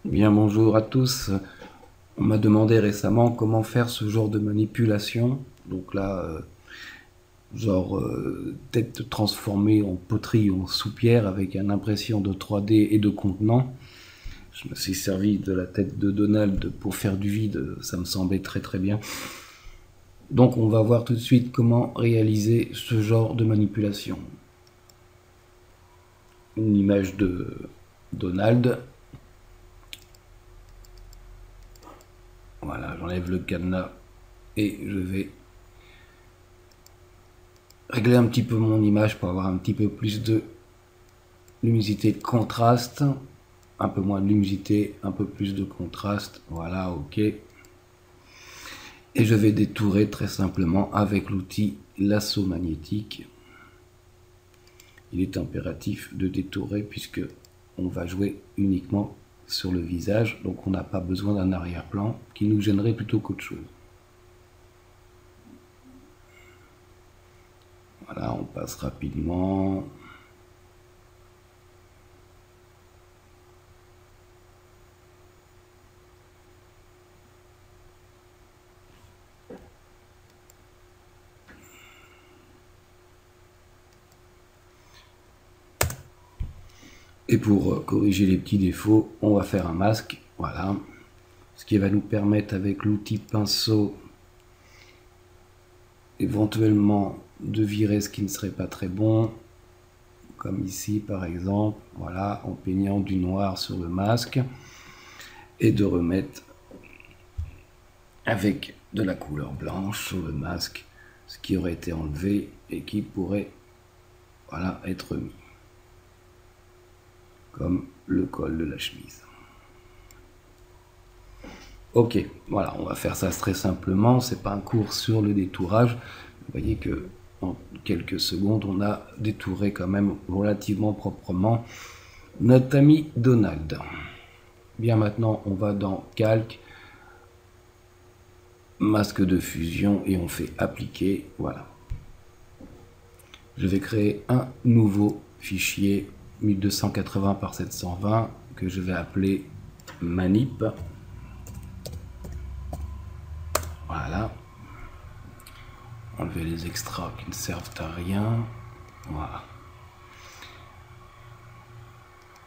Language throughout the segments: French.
Bien, bonjour à tous. On m'a demandé récemment comment faire ce genre de manipulation. Donc là, tête transformée en poterie ou en soupière avec une impression de 3D et de contenant. Je me suis servi de la tête de Donald pour faire du vide, ça me semblait très très bien. Donc on va voir tout de suite comment réaliser ce genre de manipulation. Une image de Donald. Voilà, j'enlève le cadenas et je vais régler un petit peu mon image pour avoir un petit peu plus de luminosité, de contraste, un peu moins de luminosité, un peu plus de contraste. Voilà, ok. Et je vais détourer très simplement avec l'outil lasso magnétique. Il est impératif de détourer puisque on va jouer uniquement sur le visage, donc on n'a pas besoin d'un arrière-plan qui nous gênerait plutôt qu'autre chose. Voilà, on passe rapidement. Et pour corriger les petits défauts, on va faire un masque. Voilà. Ce qui va nous permettre avec l'outil pinceau éventuellement de virer ce qui ne serait pas très bon. Comme ici par exemple. Voilà, en peignant du noir sur le masque. Et de remettre avec de la couleur blanche sur le masque ce qui aurait été enlevé et qui pourrait, voilà, être mis. Comme le col de la chemise. Ok, voilà, on va faire ça très simplement. C'est pas un cours sur le détourage. Vous voyez que en quelques secondes, on a détouré quand même relativement proprement notre ami Donald. Bien, maintenant, on va dans Calque, masque de fusion et on fait appliquer. Voilà. Je vais créer un nouveau fichier 1280 par 720 que je vais appeler manip. Voilà. Enlever les extras qui ne servent à rien. Voilà.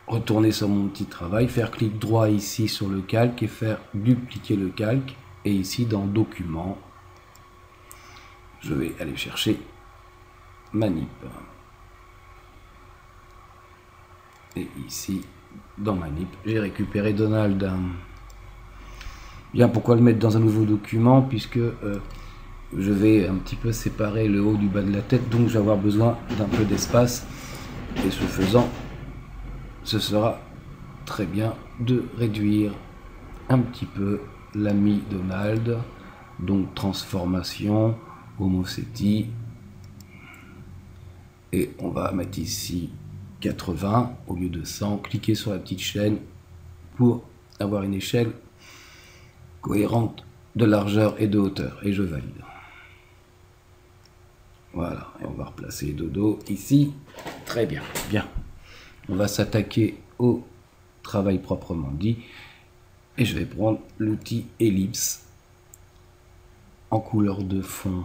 Retourner sur mon petit travail, faire clic droit ici sur le calque et faire dupliquer le calque. Et ici dans Documents, je vais aller chercher Manip. Et ici, dans Manip, j'ai récupéré Donald. Bien, pourquoi le mettre dans un nouveau document? Puisque je vais un petit peu séparer le haut du bas de la tête, donc je vais avoir besoin d'un peu d'espace. Et ce faisant, ce sera très bien de réduire un petit peu l'ami Donald. Donc transformation, Homocity. Et on va mettre ici 80 au lieu de 100. Cliquez sur la petite chaîne pour avoir une échelle cohérente de largeur et de hauteur. Et je valide. Voilà, et on va replacer Dodo ici. Très bien, bien. On va s'attaquer au travail proprement dit. Et je vais prendre l'outil ellipse en couleur de fond.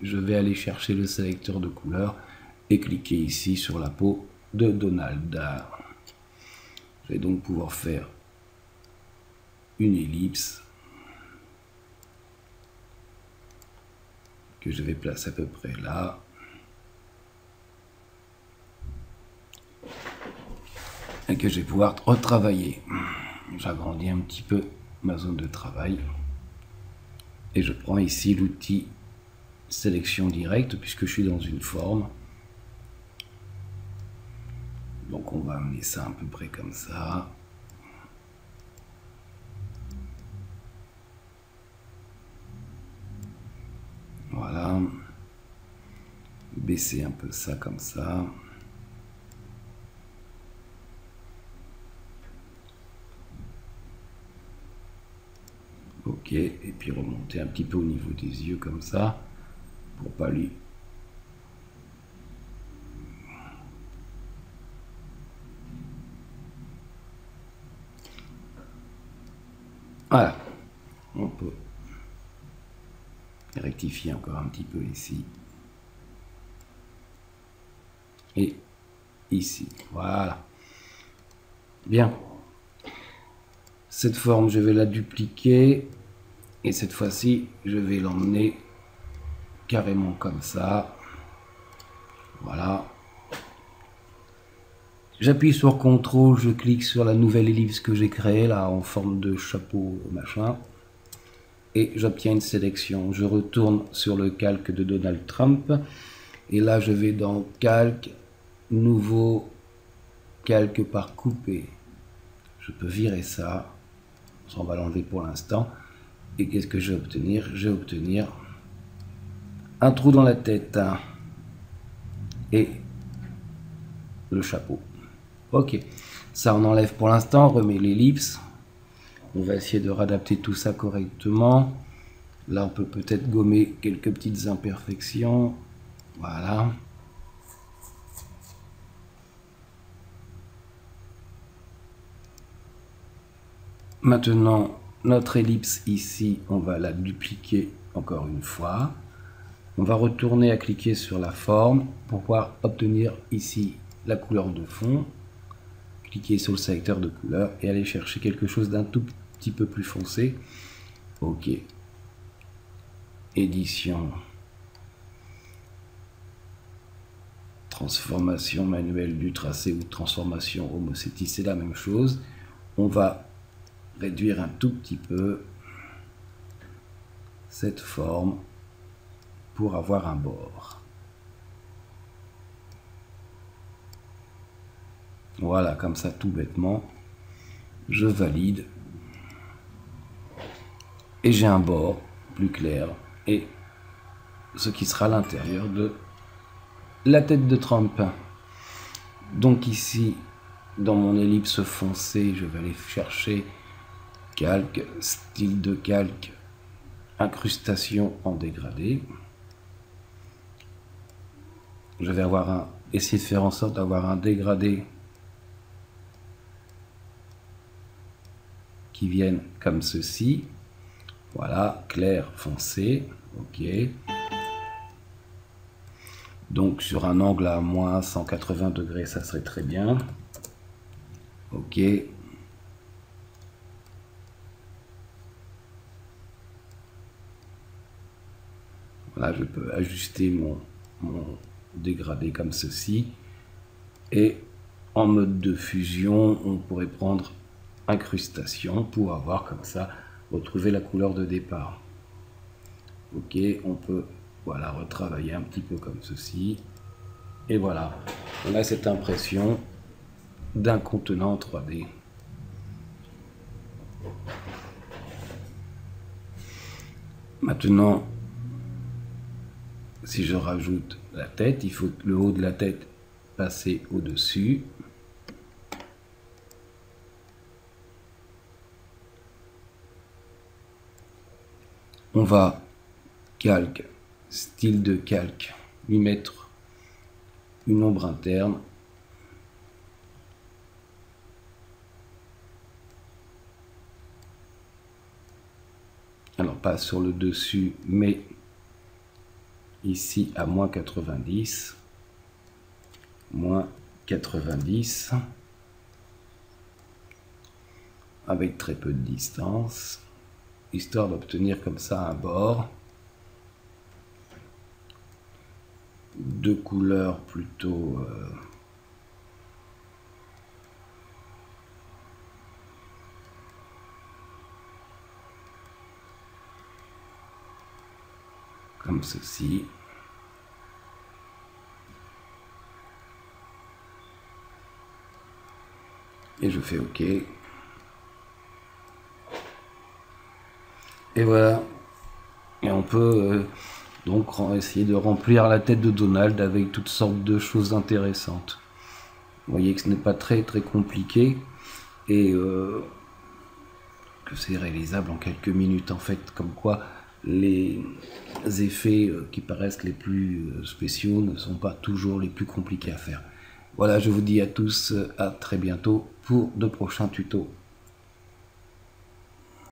Je vais aller chercher le sélecteur de couleurs et cliquer ici sur la peau de Donald. Je vais donc pouvoir faire une ellipse que je vais placer à peu près là. Et que je vais pouvoir retravailler. J'agrandis un petit peu ma zone de travail. Et je prends ici l'outil sélection directe puisque je suis dans une forme. Donc on va amener ça à peu près comme ça. Voilà. Baisser un peu ça comme ça. Ok, et puis remonter un petit peu au niveau des yeux comme ça, pour pas lui. Voilà, on peut rectifier encore un petit peu ici. Et ici, voilà. Bien. Cette forme, je vais la dupliquer. Et cette fois-ci, je vais l'emmener carrément comme ça. Voilà. J'appuie sur CTRL, je clique sur la nouvelle ellipse que j'ai créée, là, en forme de chapeau, machin. Et j'obtiens une sélection. Je retourne sur le calque de Donald Trump. Et là, je vais dans Calque, Nouveau, Calque par coupé. Je peux virer ça. On va l'enlever pour l'instant. Et qu'est-ce que je vais obtenir? Je vais obtenir un trou dans la tête et le chapeau. Ok, ça on enlève pour l'instant, on remet l'ellipse. On va essayer de réadapter tout ça correctement. Là on peut peut-être gommer quelques petites imperfections. Voilà. Maintenant, notre ellipse ici, on va la dupliquer encore une fois. On va retourner à cliquer sur la forme pour pouvoir obtenir ici la couleur de fond. Cliquez sur le sélecteur de couleur et aller chercher quelque chose d'un tout petit peu plus foncé. Ok. Édition. Transformation manuelle du tracé ou transformation homocétie, c'est la même chose. On va réduire un tout petit peu cette forme pour avoir un bord. Voilà, comme ça tout bêtement, je valide et j'ai un bord plus clair et ce qui sera l'intérieur de la tête de Trump. Donc ici, dans mon ellipse foncée, je vais aller chercher calque, style de calque, incrustation en dégradé. Je vais essayer de faire en sorte d'avoir un dégradé qui vienne comme ceci. Voilà, clair, foncé. Ok. Donc sur un angle à moins 180 degrés, ça serait très bien. Ok. Voilà, je peux ajuster mon dégradé comme ceci. Et en mode de fusion, on pourrait prendre incrustation pour avoir comme ça retrouver la couleur de départ. Ok, on peut voilà retravailler un petit peu comme ceci. Et voilà, on a cette impression d'un contenant 3D. Maintenant, si je rajoute la tête, il faut le haut de la tête passer au-dessus. On va calque, style de calque, lui mettre une ombre interne. Alors pas sur le dessus, mais ici à moins 90. Moins 90. Avec très peu de distance. Histoire d'obtenir comme ça un bord. De couleurs plutôt comme ceci. Et je fais OK. Et voilà. Et on peut donc essayer de remplir la tête de Donald avec toutes sortes de choses intéressantes. Vous voyez que ce n'est pas très compliqué et que c'est réalisable en quelques minutes en fait, comme quoi les effets qui paraissent les plus spéciaux ne sont pas toujours les plus compliqués à faire. Voilà, je vous dis à tous à très bientôt pour de prochains tutos.